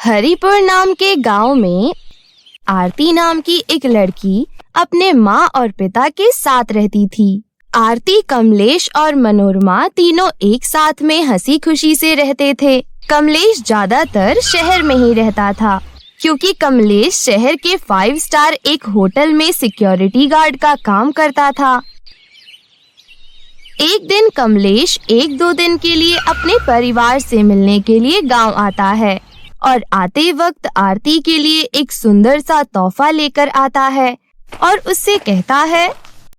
हरिपुर नाम के गांव में आरती नाम की एक लड़की अपने माँ और पिता के साथ रहती थी। आरती, कमलेश और मनोरमा तीनों एक साथ में हंसी खुशी से रहते थे। कमलेश ज्यादातर शहर में ही रहता था क्योंकि कमलेश शहर के 5 स्टार एक होटल में सिक्योरिटी गार्ड का काम करता था। एक दिन कमलेश 1-2 दिन के लिए अपने परिवार से मिलने के लिए गांव आता है और आते वक्त आरती के लिए एक सुंदर सा तोहफा लेकर आता है और उससे कहता है,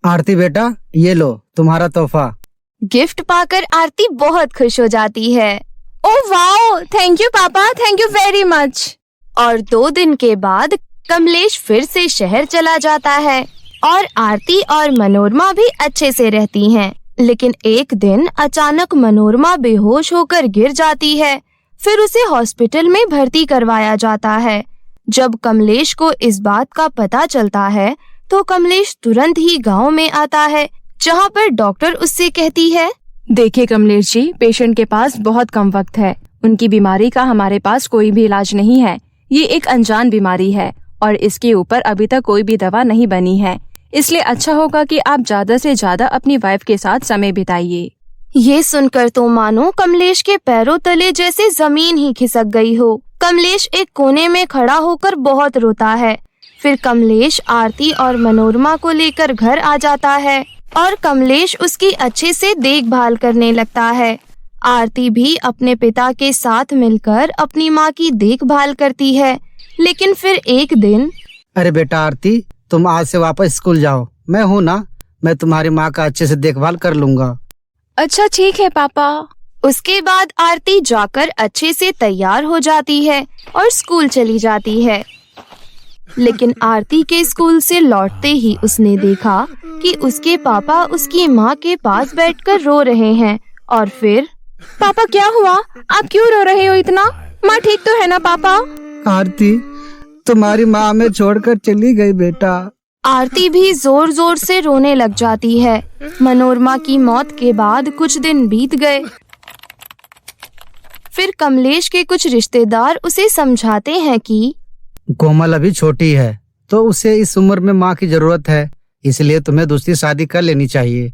आरती बेटा, ये लो तुम्हारा तोहफा। गिफ्ट पाकर आरती बहुत खुश हो जाती है। ओह वाओ, थैंक यू पापा, थैंक यू वेरी मच। और 2 दिन के बाद कमलेश फिर से शहर चला जाता है और आरती और मनोरमा भी अच्छे से रहती हैं। लेकिन एक दिन अचानक मनोरमा बेहोश होकर गिर जाती है। फिर उसे हॉस्पिटल में भर्ती करवाया जाता है। जब कमलेश को इस बात का पता चलता है तो कमलेश तुरंत ही गांव में आता है, जहां पर डॉक्टर उससे कहती है, देखिए कमलेश जी, पेशेंट के पास बहुत कम वक्त है। उनकी बीमारी का हमारे पास कोई भी इलाज नहीं है। ये एक अनजान बीमारी है और इसके ऊपर अभी तक कोई भी दवा नहीं बनी है। इसलिए अच्छा होगा कि आप ज्यादा से ज्यादा अपनी वाइफ के साथ समय बिताइए। ये सुनकर तो मानो कमलेश के पैरों तले जैसे जमीन ही खिसक गई हो। कमलेश एक कोने में खड़ा होकर बहुत रोता है। फिर कमलेश आरती और मनोरमा को लेकर घर आ जाता है और कमलेश उसकी अच्छे से देखभाल करने लगता है। आरती भी अपने पिता के साथ मिलकर अपनी माँ की देखभाल करती है। लेकिन फिर एक दिन, अरे बेटा आरती, तुम आज से वापस स्कूल जाओ। मैं हूँ ना, मैं तुम्हारी माँ का अच्छे से देखभाल कर लूँगा। अच्छा ठीक है पापा। उसके बाद आरती जाकर अच्छे से तैयार हो जाती है और स्कूल चली जाती है। लेकिन आरती के स्कूल से लौटते ही उसने देखा कि उसके पापा उसकी माँ के पास बैठकर रो रहे हैं। और फिर, पापा क्या हुआ? आप क्यों रो रहे हो इतना? माँ ठीक तो है ना पापा? आरती, तुम्हारी माँ हमें छोड़कर चली गई बेटा। आरती भी जोर जोर से रोने लग जाती है। मनोरमा की मौत के बाद कुछ दिन बीत गए। फिर कमलेश के कुछ रिश्तेदार उसे समझाते हैं कि कोमल अभी छोटी है तो उसे इस उम्र में माँ की जरूरत है, इसलिए तुम्हें दूसरी शादी कर लेनी चाहिए।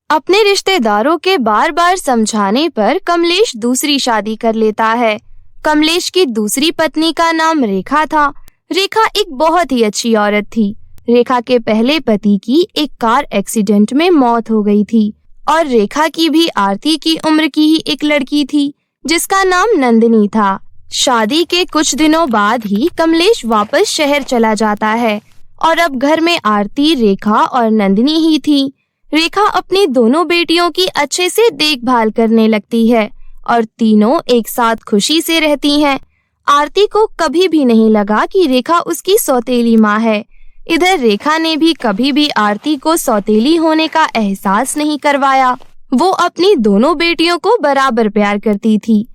अपने रिश्तेदारों के बार बार समझाने पर कमलेश दूसरी शादी कर लेता है। कमलेश की दूसरी पत्नी का नाम रेखा था। रेखा एक बहुत ही अच्छी औरत थी। रेखा के पहले पति की एक कार एक्सीडेंट में मौत हो गई थी और रेखा की भी आरती की उम्र की ही एक लड़की थी जिसका नाम नंदिनी था। शादी के कुछ दिनों बाद ही कमलेश वापस शहर चला जाता है और अब घर में आरती, रेखा और नंदिनी ही थी। रेखा अपनी दोनों बेटियों की अच्छे से देखभाल करने लगती है और तीनों एक साथ खुशी से रहती हैं। आरती को कभी भी नहीं लगा कि रेखा उसकी सौतेली माँ है। इधर रेखा ने भी कभी भी आरती को सौतेली होने का एहसास नहीं करवाया। वो अपनी दोनों बेटियों को बराबर प्यार करती थी।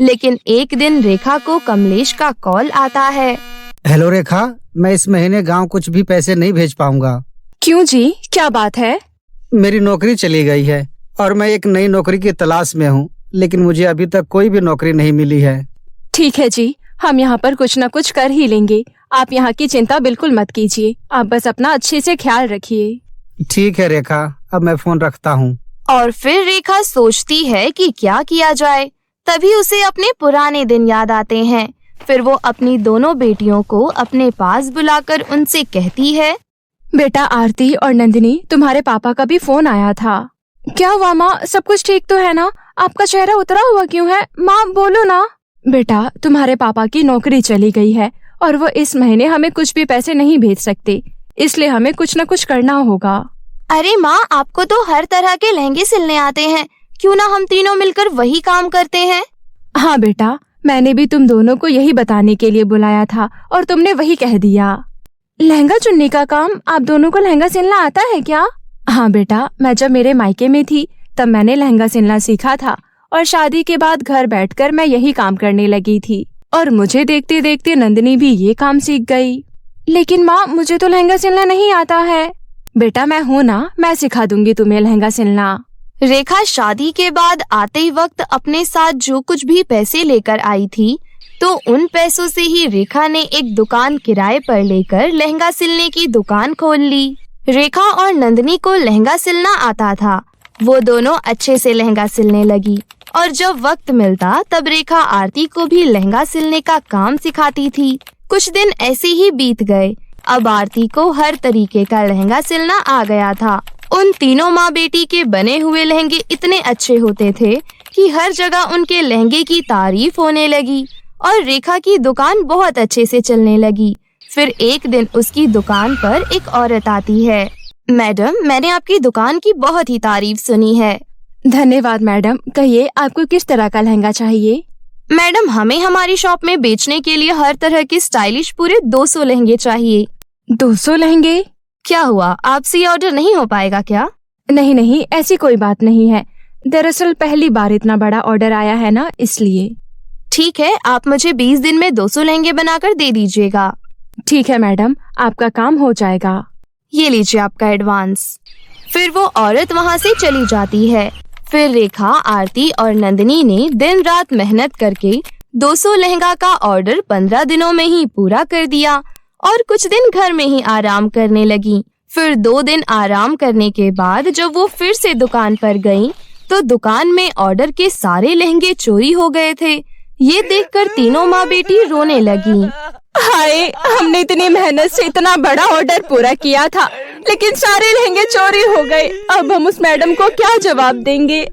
लेकिन एक दिन रेखा को कमलेश का कॉल आता है। हेलो रेखा, मैं इस महीने गांव कुछ भी पैसे नहीं भेज पाऊंगा। क्यों जी, क्या बात है? मेरी नौकरी चली गई है और मैं एक नई नौकरी की तलाश में हूँ, लेकिन मुझे अभी तक कोई भी नौकरी नहीं मिली है। ठीक है जी, हम यहाँ पर कुछ न कुछ कर ही लेंगे। आप यहाँ की चिंता बिल्कुल मत कीजिए, आप बस अपना अच्छे से ख्याल रखिए। ठीक है रेखा, अब मैं फोन रखता हूँ। और फिर रेखा सोचती है कि क्या किया जाए। तभी उसे अपने पुराने दिन याद आते हैं। फिर वो अपनी दोनों बेटियों को अपने पास बुलाकर उनसे कहती है, बेटा आरती और नंदिनी, तुम्हारे पापा का भी फोन आया था। क्या हुआ माँ, सब कुछ ठीक तो है ना? आपका चेहरा उतरा हुआ क्यों है? माँ बोलो ना। बेटा, तुम्हारे पापा की नौकरी चली गई है और वो इस महीने हमें कुछ भी पैसे नहीं भेज सकते, इसलिए हमें कुछ न कुछ करना होगा। अरे माँ, आपको तो हर तरह के लहंगे सिलने आते हैं, क्यों ना हम तीनों मिलकर वही काम करते हैं? हाँ बेटा, मैंने भी तुम दोनों को यही बताने के लिए बुलाया था और तुमने वही कह दिया। लहंगा चुनने का काम? आप दोनों को लहंगा सिलना आता है क्या? हाँ बेटा, मैं जब मेरे मायके में थी तब मैंने लहंगा सिलना सीखा था और शादी के बाद घर बैठकर मैं यही काम करने लगी थी और मुझे देखते देखते नंदिनी भी ये काम सीख गई। लेकिन माँ, मुझे तो लहंगा सिलना नहीं आता है। बेटा मैं हूँ ना, मैं सिखा दूंगी तुम्हें लहंगा सिलना। रेखा शादी के बाद आते वक्त अपने साथ जो कुछ भी पैसे लेकर आई थी, तो उन पैसों से ही रेखा ने एक दुकान किराए पर लेकर लहंगा सिलने की दुकान खोल ली। रेखा और नंदिनी को लहंगा सिलना आता था। वो दोनों अच्छे से लहंगा सिलने लगी और जब वक्त मिलता तब रेखा आरती को भी लहंगा सिलने का काम सिखाती थी। कुछ दिन ऐसे ही बीत गए। अब आरती को हर तरीके का लहंगा सिलना आ गया था। उन तीनों माँ बेटी के बने हुए लहंगे इतने अच्छे होते थे कि हर जगह उनके लहंगे की तारीफ होने लगी और रेखा की दुकान बहुत अच्छे से चलने लगी। फिर एक दिन उसकी दुकान पर एक औरत आती है। मैडम, मैंने आपकी दुकान की बहुत ही तारीफ सुनी है। धन्यवाद मैडम। कहिए, आपको किस तरह का लहंगा चाहिए? मैडम, हमें हमारी शॉप में बेचने के लिए हर तरह के स्टाइलिश पूरे 200 लहंगे चाहिए। 200 लहंगे? क्या हुआ, आपसे ये ऑर्डर नहीं हो पाएगा क्या? नहीं नहीं, ऐसी कोई बात नहीं है। दरअसल पहली बार इतना बड़ा ऑर्डर आया है ना, इसलिए। ठीक है, आप मुझे 20 दिन में 200 लहंगे बनाकर दे दीजिएगा। ठीक है मैडम, आपका काम हो जाएगा। ये लीजिए आपका एडवांस। फिर वो औरत वहाँ से चली जाती है। फिर रेखा, आरती और नंदिनी ने दिन रात मेहनत करके 200 लहंगा का ऑर्डर 15 दिनों में ही पूरा कर दिया और कुछ दिन घर में ही आराम करने लगी। फिर 2 दिन आराम करने के बाद जब वो फिर से दुकान पर गईं, तो दुकान में ऑर्डर के सारे लहंगे चोरी हो गए थे। ये देखकर तीनों माँ बेटी रोने लगी। हाय, हमने इतनी मेहनत से इतना बड़ा ऑर्डर पूरा किया था, लेकिन सारे लहंगे चोरी हो गए। अब हम उस मैडम को क्या जवाब देंगे?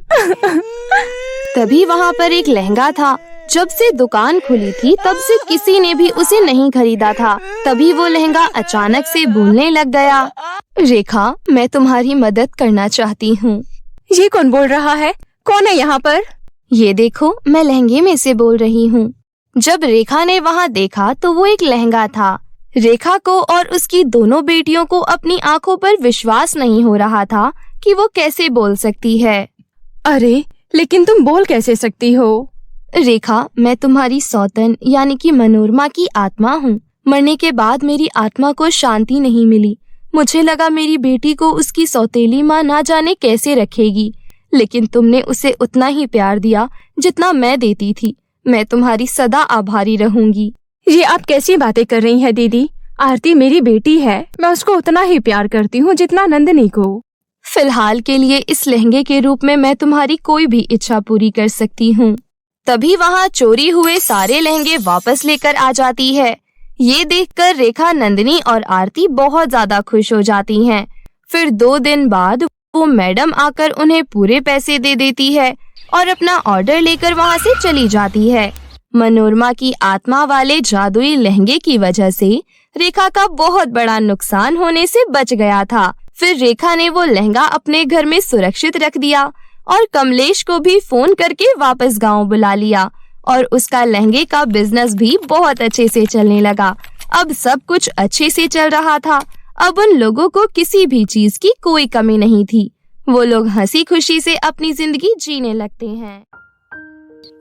तभी वहाँ पर एक लहंगा था। जब से दुकान खुली थी तब से किसी ने भी उसे नहीं खरीदा था। तभी वो लहंगा अचानक से बोलने लग गया। रेखा, मैं तुम्हारी मदद करना चाहती हूँ। ये कौन बोल रहा है? कौन है यहाँ पर? ये देखो, मैं लहंगे में से बोल रही हूँ। जब रेखा ने वहाँ देखा तो वो एक लहंगा था। रेखा को और उसकी दोनों बेटियों को अपनी आंखों पर विश्वास नहीं हो रहा था कि वो कैसे बोल सकती है। अरे, लेकिन तुम बोल कैसे सकती हो? रेखा, मैं तुम्हारी सौतन यानी कि मनोरमा की आत्मा हूँ। मरने के बाद मेरी आत्मा को शांति नहीं मिली। मुझे लगा मेरी बेटी को उसकी सौतेली माँ ना जाने कैसे रखेगी, लेकिन तुमने उसे उतना ही प्यार दिया जितना मैं देती थी। मैं तुम्हारी सदा आभारी रहूंगी। ये आप कैसी बातें कर रही हैं दीदी? आरती मेरी बेटी है, मैं उसको उतना ही प्यार करती हूँ जितना नंदिनी को। फिलहाल के लिए इस लहंगे के रूप में मैं तुम्हारी कोई भी इच्छा पूरी कर सकती हूँ। तभी वहाँ चोरी हुए सारे लहंगे वापस लेकर आ जाती है। ये देखकर रेखा, नंदिनी और आरती बहुत ज्यादा खुश हो जाती हैं। फिर 2 दिन बाद वो मैडम आकर उन्हें पूरे पैसे दे देती है और अपना ऑर्डर लेकर वहाँ से चली जाती है। मनोरमा की आत्मा वाले जादुई लहंगे की वजह से रेखा का बहुत बड़ा नुकसान होने से बच गया था। फिर रेखा ने वो लहंगा अपने घर में सुरक्षित रख दिया और कमलेश को भी फोन करके वापस गांव बुला लिया और उसका लहंगे का बिजनेस भी बहुत अच्छे से चलने लगा। अब सब कुछ अच्छे से चल रहा था। अब उन लोगों को किसी भी चीज की कोई कमी नहीं थी। वो लोग हंसी खुशी से अपनी जिंदगी जीने लगते हैं।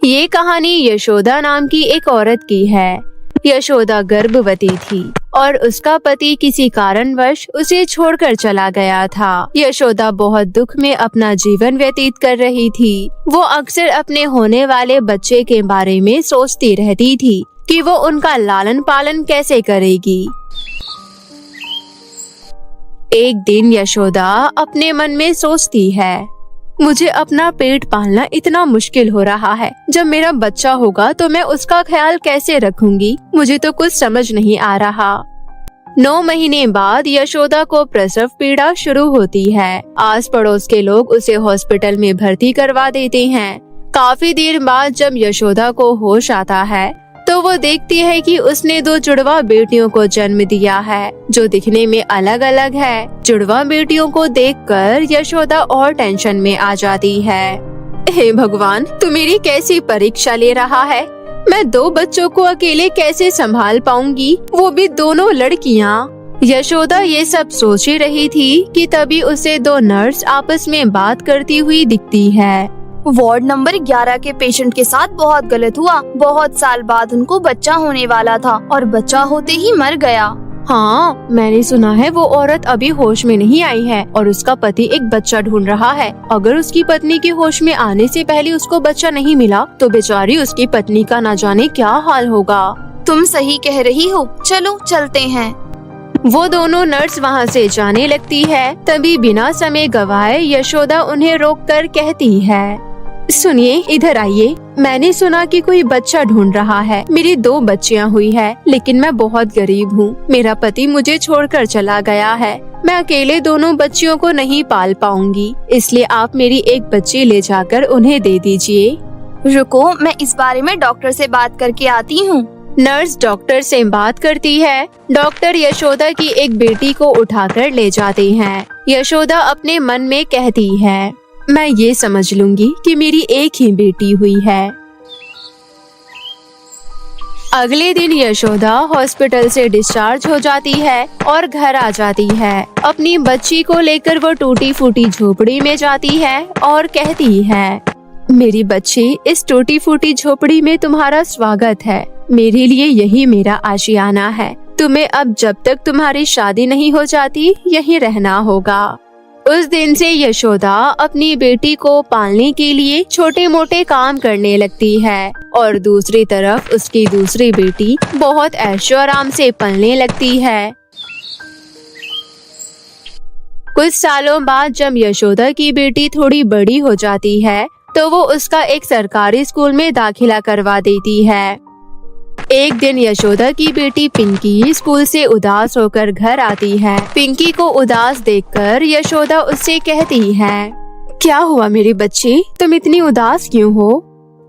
ये कहानी यशोदा नाम की एक औरत की है। यशोदा गर्भवती थी और उसका पति किसी कारणवश उसे छोड़कर चला गया था। यशोदा बहुत दुख में अपना जीवन व्यतीत कर रही थी। वो अक्सर अपने होने वाले बच्चे के बारे में सोचती रहती थी कि वो उनका लालन पालन कैसे करेगी। एक दिन यशोदा अपने मन में सोचती है, मुझे अपना पेट पालना इतना मुश्किल हो रहा है। जब मेरा बच्चा होगा तो मैं उसका ख्याल कैसे रखूंगी? मुझे तो कुछ समझ नहीं आ रहा। 9 महीने बाद यशोदा को प्रसव पीड़ा शुरू होती है। आस पड़ोस के लोग उसे हॉस्पिटल में भर्ती करवा देते हैं। काफी देर बाद जब यशोदा को होश आता है तो वो देखती है कि उसने 2 जुड़वा बेटियों को जन्म दिया है जो दिखने में अलग अलग है। जुड़वा बेटियों को देखकर यशोदा और टेंशन में आ जाती है। हे भगवान, तू मेरी कैसी परीक्षा ले रहा है? मैं 2 बच्चों को अकेले कैसे संभाल पाऊंगी, वो भी दोनों लड़कियाँ। यशोदा ये सब सोच ही रही थी कि तभी उसे 2 नर्स आपस में बात करती हुई दिखती है। वार्ड नंबर 11 के पेशेंट के साथ बहुत गलत हुआ। बहुत साल बाद उनको बच्चा होने वाला था और बच्चा होते ही मर गया। हाँ, मैंने सुना है वो औरत अभी होश में नहीं आई है और उसका पति एक बच्चा ढूंढ रहा है। अगर उसकी पत्नी के होश में आने से पहले उसको बच्चा नहीं मिला तो बेचारी उसकी पत्नी का ना जाने क्या हाल होगा। तुम सही कह रही हो, चलो चलते हैं। वो दोनों नर्स वहाँ से जाने लगती है। तभी बिना समय गवाए यशोदा उन्हें रोककर कहती है, सुनिए, इधर आइए। मैंने सुना कि कोई बच्चा ढूंढ रहा है। मेरी 2 बच्चियां हुई है, लेकिन मैं बहुत गरीब हूँ। मेरा पति मुझे छोड़कर चला गया है। मैं अकेले दोनों बच्चियों को नहीं पाल पाऊंगी, इसलिए आप मेरी एक बच्ची ले जाकर उन्हें दे दीजिए। रुको, मैं इस बारे में डॉक्टर से बात करके आती हूँ। नर्स डॉक्टर से बात करती है। डॉक्टर यशोदा की एक बेटी को उठाकर ले जाते हैं। यशोदा अपने मन में कहती है, मैं ये समझ लूंगी कि मेरी एक ही बेटी हुई है। अगले दिन यशोदा हॉस्पिटल से डिस्चार्ज हो जाती है और घर आ जाती है। अपनी बच्ची को लेकर वो टूटी फूटी झोपड़ी में जाती है और कहती है, मेरी बच्ची, इस टूटी फूटी झोपड़ी में तुम्हारा स्वागत है। मेरे लिए यही मेरा आशियाना है। तुम्हें अब जब तक तुम्हारी शादी नहीं हो जाती यहीं रहना होगा। उस दिन से यशोदा अपनी बेटी को पालने के लिए छोटे मोटे काम करने लगती है और दूसरी तरफ उसकी दूसरी बेटी बहुत ऐशो आराम से पलने लगती है। कुछ सालों बाद जब यशोदा की बेटी थोड़ी बड़ी हो जाती है तो वो उसका एक सरकारी स्कूल में दाखिला करवा देती है। एक दिन यशोदा की बेटी पिंकी स्कूल से उदास होकर घर आती है। पिंकी को उदास देखकर यशोदा उससे कहती है, क्या हुआ मेरी बच्ची, तुम इतनी उदास क्यों हो?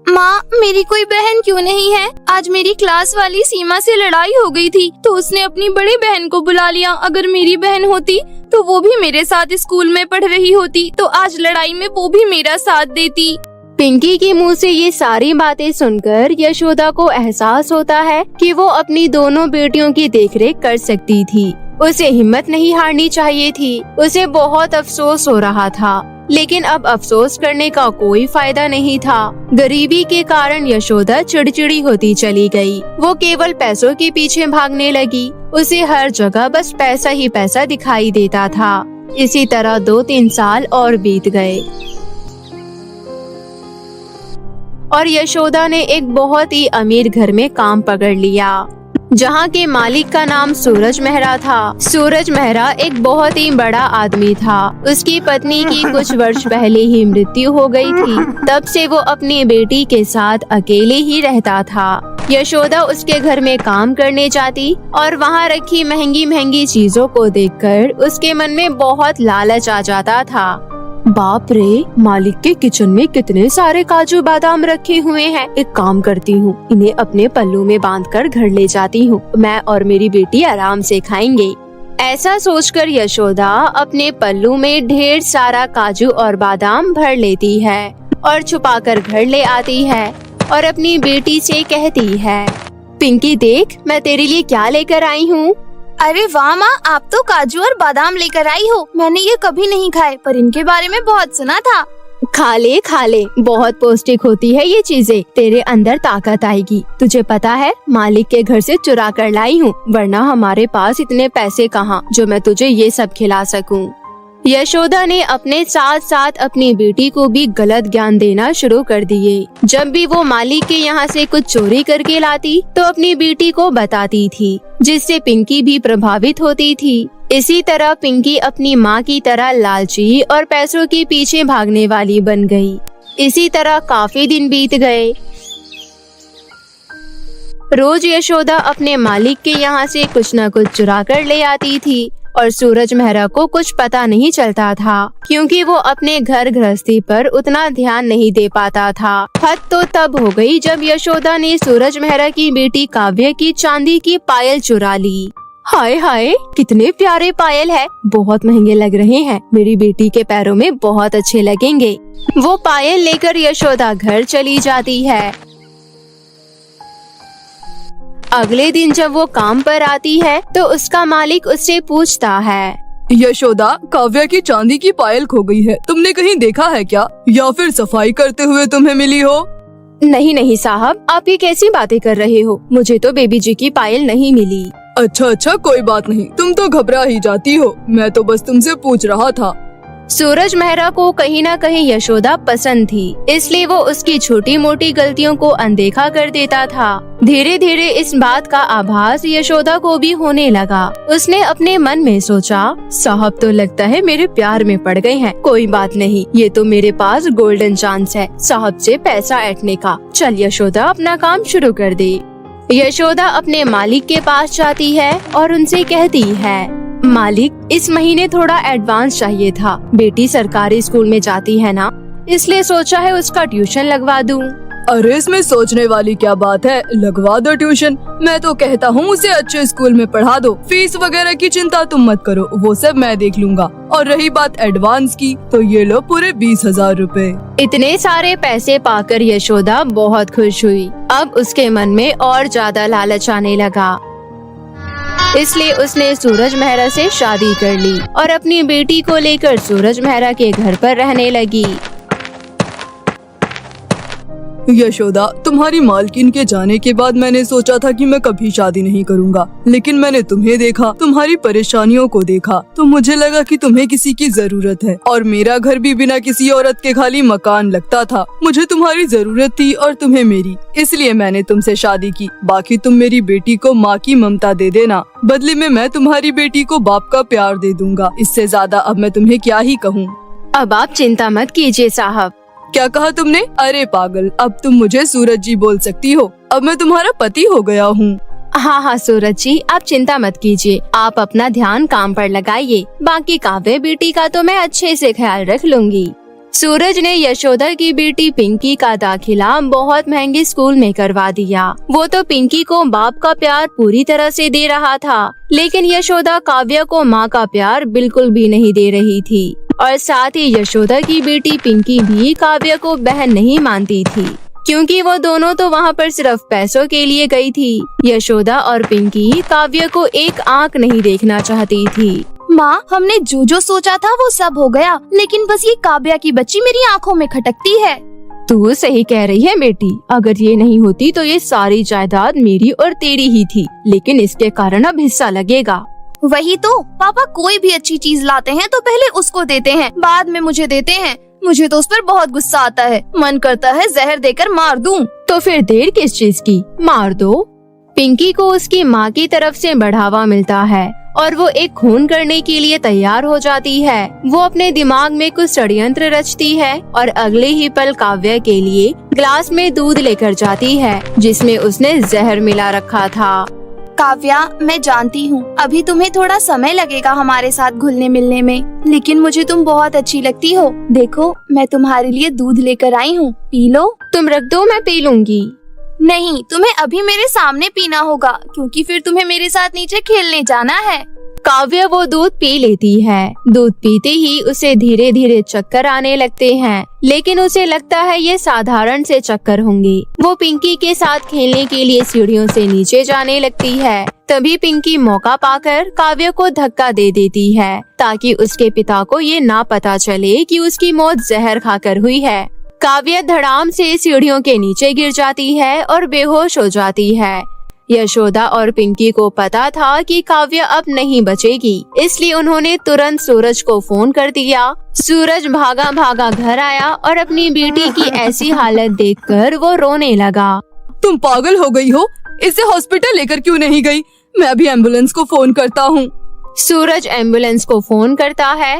माँ, मेरी कोई बहन क्यों नहीं है? आज मेरी क्लास वाली सीमा से लड़ाई हो गई थी तो उसने अपनी बड़ी बहन को बुला लिया। अगर मेरी बहन होती तो वो भी मेरे साथ स्कूल में पढ़ रही होती तो आज लड़ाई में वो भी मेरा साथ देती। पिंकी के मुंह से ये सारी बातें सुनकर यशोदा को एहसास होता है कि वो अपनी दोनों बेटियों की देखरेख कर सकती थी। उसे हिम्मत नहीं हारनी चाहिए थी। उसे बहुत अफसोस हो रहा था, लेकिन अब अफसोस करने का कोई फायदा नहीं था। गरीबी के कारण यशोदा चिड़चिड़ी होती चली गई। वो केवल पैसों के पीछे भागने लगी। उसे हर जगह बस पैसा ही पैसा दिखाई देता था। इसी तरह 2-3 साल और बीत गए और यशोदा ने एक बहुत ही अमीर घर में काम पकड़ लिया, जहाँ के मालिक का नाम सूरज मेहरा था। सूरज मेहरा एक बहुत ही बड़ा आदमी था। उसकी पत्नी की कुछ वर्ष पहले ही मृत्यु हो गई थी। तब से वो अपनी बेटी के साथ अकेले ही रहता था। यशोदा उसके घर में काम करने जाती और वहाँ रखी महंगी महंगी चीजों को देखकर उसके मन में बहुत लालच आ जाता था। बाप रे, मालिक के किचन में कितने सारे काजू बादाम रखे हुए हैं। एक काम करती हूँ, इन्हें अपने पल्लू में बांधकर घर ले जाती हूँ। मैं और मेरी बेटी आराम से खाएंगे। ऐसा सोचकर यशोदा अपने पल्लू में ढेर सारा काजू और बादाम भर लेती है और छुपाकर घर ले आती है और अपनी बेटी से कहती है, पिंकी देख, मैं तेरे लिए क्या लेकर आई हूँ। अरे वाह माँ, आप तो काजू और बादाम लेकर आई हो। मैंने ये कभी नहीं खाए, पर इनके बारे में बहुत सुना था। खा ले, बहुत पौष्टिक होती है ये चीजें। तेरे अंदर ताकत आएगी। तुझे पता है, मालिक के घर से चुरा कर लाई हूँ, वरना हमारे पास इतने पैसे कहाँ जो मैं तुझे ये सब खिला सकूँ। यशोदा ने अपने साथ साथ अपनी बेटी को भी गलत ज्ञान देना शुरू कर दिए। जब भी वो मालिक के यहाँ से कुछ चोरी करके लाती तो अपनी बेटी को बताती थी, जिससे पिंकी भी प्रभावित होती थी। इसी तरह पिंकी अपनी माँ की तरह लालची और पैसों के पीछे भागने वाली बन गई। इसी तरह काफी दिन बीत गए। रोज यशोदा अपने मालिक के यहाँ से कुछ न कुछ चुरा कर ले आती थी और सूरज मेहरा को कुछ पता नहीं चलता था, क्योंकि वो अपने घर गृहस्थी पर उतना ध्यान नहीं दे पाता था। हद तो तब हो गई जब यशोदा ने सूरज मेहरा की बेटी काव्य की चांदी की पायल चुरा ली। हाय हाय, कितने प्यारे पायल है, बहुत महंगे लग रहे हैं। मेरी बेटी के पैरों में बहुत अच्छे लगेंगे। वो पायल लेकर यशोदा घर चली जाती है। अगले दिन जब वो काम पर आती है तो उसका मालिक उससे पूछता है, यशोदा, काव्या की चांदी की पायल खो गई है। तुमने कहीं देखा है क्या, या फिर सफाई करते हुए तुम्हें मिली हो? नहीं साहब, आप ये कैसी बातें कर रहे हो? मुझे तो बेबी जी की पायल नहीं मिली। अच्छा, कोई बात नहीं, तुम तो घबरा ही जाती हो, मैं तो बस तुमसे पूछ रहा था। सूरज मेहरा को कहीं न कहीं यशोदा पसंद थी, इसलिए वो उसकी छोटी मोटी गलतियों को अनदेखा कर देता था। धीरे धीरे इस बात का आभास यशोदा को भी होने लगा। उसने अपने मन में सोचा, साहब तो लगता है मेरे प्यार में पड़ गए हैं। कोई बात नहीं, ये तो मेरे पास गोल्डन चांस है साहब से पैसा ऐंठने का। चल यशोदा, अपना काम शुरू कर दे। यशोदा अपने मालिक के पास जाती है और उनसे कहती है, मालिक, इस महीने थोड़ा एडवांस चाहिए था। बेटी सरकारी स्कूल में जाती है ना, इसलिए सोचा है उसका ट्यूशन लगवा दूं। अरे इसमें सोचने वाली क्या बात है, लगवा दो ट्यूशन। मैं तो कहता हूँ उसे अच्छे स्कूल में पढ़ा दो। फीस वगैरह की चिंता तुम मत करो, वो सब मैं देख लूँगा। और रही बात एडवांस की, तो ये लो पूरे 20,000 रुपए। इतने सारे पैसे पाकर यशोदा बहुत खुश हुई। अब उसके मन में और ज्यादा लालच आने लगा, इसलिए उसने सूरज मेहरा से शादी कर ली और अपनी बेटी को लेकर सूरज मेहरा के घर पर रहने लगी। यशोदा, तुम्हारी मालकिन के जाने के बाद मैंने सोचा था कि मैं कभी शादी नहीं करूंगा, लेकिन मैंने तुम्हें देखा, तुम्हारी परेशानियों को देखा, तो मुझे लगा कि तुम्हें किसी की जरूरत है। और मेरा घर भी बिना किसी औरत के खाली मकान लगता था। मुझे तुम्हारी जरूरत थी और तुम्हें मेरी, इसलिए मैंने तुमसे शादी की। बाकी तुम मेरी बेटी को माँ की ममता दे देना, बदले में मैं तुम्हारी बेटी को बाप का प्यार दे दूंगा। इससे ज्यादा अब मैं तुम्हें क्या ही कहूँ। अब आप चिंता मत कीजिए साहब। क्या कहा तुमने? अरे पागल, अब तुम मुझे सूरज जी बोल सकती हो। अब मैं तुम्हारा पति हो गया हूँ। हाँ सूरज जी, आप चिंता मत कीजिए। आप अपना ध्यान काम पर लगाइए। बाकी काव्य बेटी का तो मैं अच्छे से ख्याल रख लूंगी। सूरज ने यशोदा की बेटी पिंकी का दाखिला बहुत महंगे स्कूल में करवा दिया। वो तो पिंकी को बाप का प्यार पूरी तरह से दे रहा था, लेकिन यशोदा काव्य को माँ का प्यार बिल्कुल भी नहीं दे रही थी। और साथ ही यशोदा की बेटी पिंकी भी काव्य को बहन नहीं मानती थी, क्योंकि वो दोनों तो वहाँ पर सिर्फ पैसों के लिए गई थी। यशोदा और पिंकी काव्य को एक आंख नहीं देखना चाहती थी। माँ, हमने जो सोचा था वो सब हो गया, लेकिन बस ये काव्या की बच्ची मेरी आँखों में खटकती है। तू सही कह रही है बेटी, अगर ये नहीं होती तो ये सारी जायदाद मेरी और तेरी ही थी, लेकिन इसके कारण अब हिस्सा लगेगा। वही तो, पापा कोई भी अच्छी चीज लाते हैं तो पहले उसको देते हैं, बाद में मुझे देते हैं। मुझे तो उस पर बहुत गुस्सा आता है, मन करता है जहर देकर मार दूं। तो फिर देर किस चीज की, मार दो। पिंकी को उसकी माँ की तरफ से बढ़ावा मिलता है और वो एक खून करने के लिए तैयार हो जाती है। वो अपने दिमाग में कुछ षड्यंत्र रचती है और अगले ही पल काव्य के लिए ग्लास में दूध लेकर जाती है, जिसमें उसने जहर मिला रखा था। काव्या, मैं जानती हूँ अभी तुम्हें थोड़ा समय लगेगा हमारे साथ घुलने मिलने में, लेकिन मुझे तुम बहुत अच्छी लगती हो। देखो, मैं तुम्हारे लिए दूध लेकर आई हूँ, पी लो। तुम रख दो, मैं पी लूंगी। नहीं, तुम्हें अभी मेरे सामने पीना होगा, क्योंकि फिर तुम्हें मेरे साथ नीचे खेलने जाना है। काव्य वो दूध पी लेती है। दूध पीते ही उसे धीरे धीरे चक्कर आने लगते हैं, लेकिन उसे लगता है ये साधारण से चक्कर होंगे। वो पिंकी के साथ खेलने के लिए सीढ़ियों से नीचे जाने लगती है। तभी पिंकी मौका पाकर काव्य को धक्का दे देती है, ताकि उसके पिता को ये ना पता चले कि उसकी मौत जहर खाकर हुई है। काव्य धड़ाम से सीढ़ियों के नीचे गिर जाती है और बेहोश हो जाती है। यशोदा और पिंकी को पता था कि काव्य अब नहीं बचेगी, इसलिए उन्होंने तुरंत सूरज को फोन कर दिया। सूरज भागा भागा घर आया और अपनी बेटी की ऐसी हालत देखकर वो रोने लगा। तुम पागल हो गई हो, इसे हॉस्पिटल लेकर क्यों नहीं गई? मैं अभी एम्बुलेंस को फोन करता हूँ। सूरज एम्बुलेंस को फोन करता है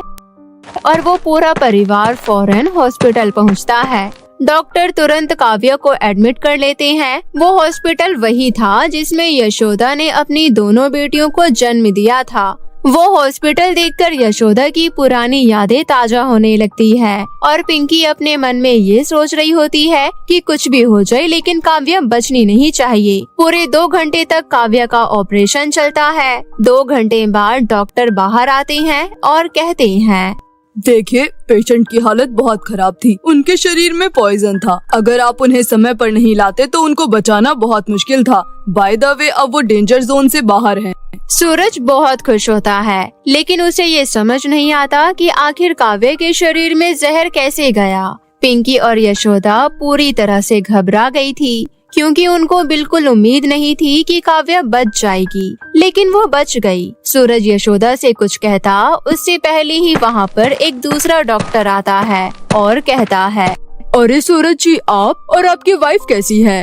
और वो पूरा परिवार फौरन हॉस्पिटल पहुँचता है। डॉक्टर तुरंत काव्य को एडमिट कर लेते हैं। वो हॉस्पिटल वही था जिसमें यशोदा ने अपनी दोनों बेटियों को जन्म दिया था। वो हॉस्पिटल देखकर यशोदा की पुरानी यादें ताजा होने लगती है और पिंकी अपने मन में ये सोच रही होती है कि कुछ भी हो जाए, लेकिन काव्य बचनी नहीं चाहिए। पूरे 2 घंटे तक काव्य का ऑपरेशन चलता है। 2 घंटे बाद डॉक्टर बाहर आते हैं और कहते हैं, देखिए, पेशेंट की हालत बहुत खराब थी। उनके शरीर में पॉइजन था। अगर आप उन्हें समय पर नहीं लाते तो उनको बचाना बहुत मुश्किल था। बाय द वे, अब वो डेंजर जोन से बाहर हैं। सूरज बहुत खुश होता है, लेकिन उसे ये समझ नहीं आता कि आखिर काव्य के शरीर में जहर कैसे गया। पिंकी और यशोदा पूरी तरह से घबरा गई थी, क्योंकि उनको बिल्कुल उम्मीद नहीं थी कि काव्या बच जाएगी, लेकिन वो बच गई। सूरज यशोदा से कुछ कहता उससे पहले ही वहाँ पर एक दूसरा डॉक्टर आता है और कहता है, अरे सूरज जी, आप और आपकी वाइफ कैसी है?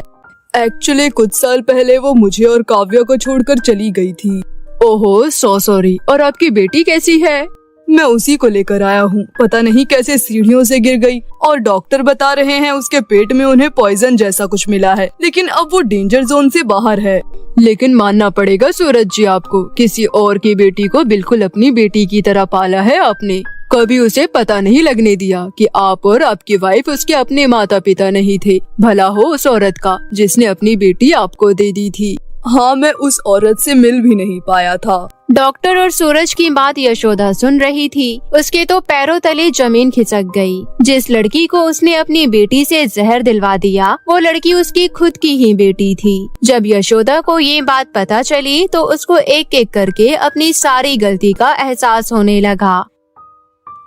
एक्चुअली कुछ साल पहले वो मुझे और काव्या को छोड़कर चली गई थी। ओहो, सो सॉरी। और आपकी बेटी कैसी है? मैं उसी को लेकर आया हूँ। पता नहीं कैसे सीढ़ियों से गिर गई और डॉक्टर बता रहे हैं उसके पेट में उन्हें पॉइजन जैसा कुछ मिला है, लेकिन अब वो डेंजर जोन से बाहर है। लेकिन मानना पड़ेगा सूरज जी, आपको किसी और की बेटी को बिल्कुल अपनी बेटी की तरह पाला है आपने। कभी उसे पता नहीं लगने दिया कि आप और आपकी वाइफ उसके अपने माता पिता नहीं थे। भला हो उस औरत का जिसने अपनी बेटी आपको दे दी थी। हाँ, मैं उस औरत से मिल भी नहीं पाया था। डॉक्टर और सूरज की बात यशोदा सुन रही थी। उसके तो पैरों तले जमीन खिसक गई। जिस लड़की को उसने अपनी बेटी से जहर दिलवा दिया, वो लड़की उसकी खुद की ही बेटी थी। जब यशोदा को ये बात पता चली तो उसको एक एक करके अपनी सारी गलती का एहसास होने लगा।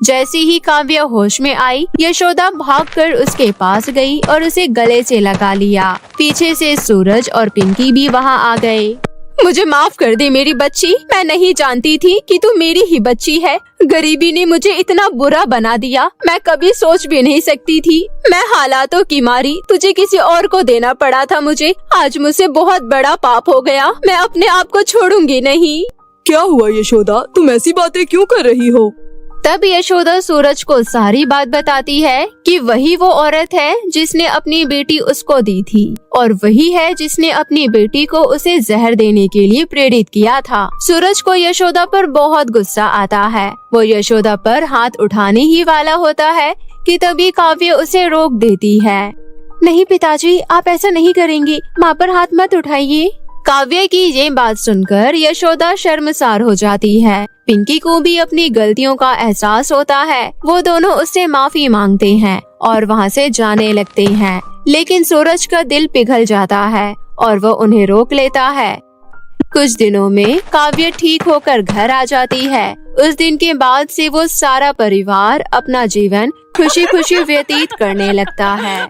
जैसे ही काव्या होश में आई, यशोदा भागकर उसके पास गई और उसे गले से लगा लिया। पीछे से सूरज और पिंकी भी वहाँ आ गए। मुझे माफ कर दे मेरी बच्ची, मैं नहीं जानती थी कि तू मेरी ही बच्ची है। गरीबी ने मुझे इतना बुरा बना दिया, मैं कभी सोच भी नहीं सकती थी। मैं हालातों की मारी तुझे किसी और को देना पड़ा था मुझे। आज मुझसे बहुत बड़ा पाप हो गया, मैं अपने आप को छोड़ूंगी नहीं। क्या हुआ यशोदा, तुम ऐसी बातें क्यों कर रही हो? तब यशोदा सूरज को सारी बात बताती है कि वही वो औरत है जिसने अपनी बेटी उसको दी थी और वही है जिसने अपनी बेटी को उसे जहर देने के लिए प्रेरित किया था। सूरज को यशोदा पर बहुत गुस्सा आता है। वो यशोदा पर हाथ उठाने ही वाला होता है कि तभी काव्य उसे रोक देती है। नहीं पिताजी, आप ऐसा नहीं करेंगे, माँ पर हाथ मत उठाइए। काव्य की ये बात सुनकर यशोदा शर्मसार हो जाती है। पिंकी को भी अपनी गलतियों का एहसास होता है। वो दोनों उससे माफी मांगते हैं और वहाँ से जाने लगते हैं, लेकिन सूरज का दिल पिघल जाता है और वो उन्हें रोक लेता है। कुछ दिनों में काव्य ठीक होकर घर आ जाती है। उस दिन के बाद से वो सारा परिवार अपना जीवन खुशी खुशी व्यतीत करने लगता है।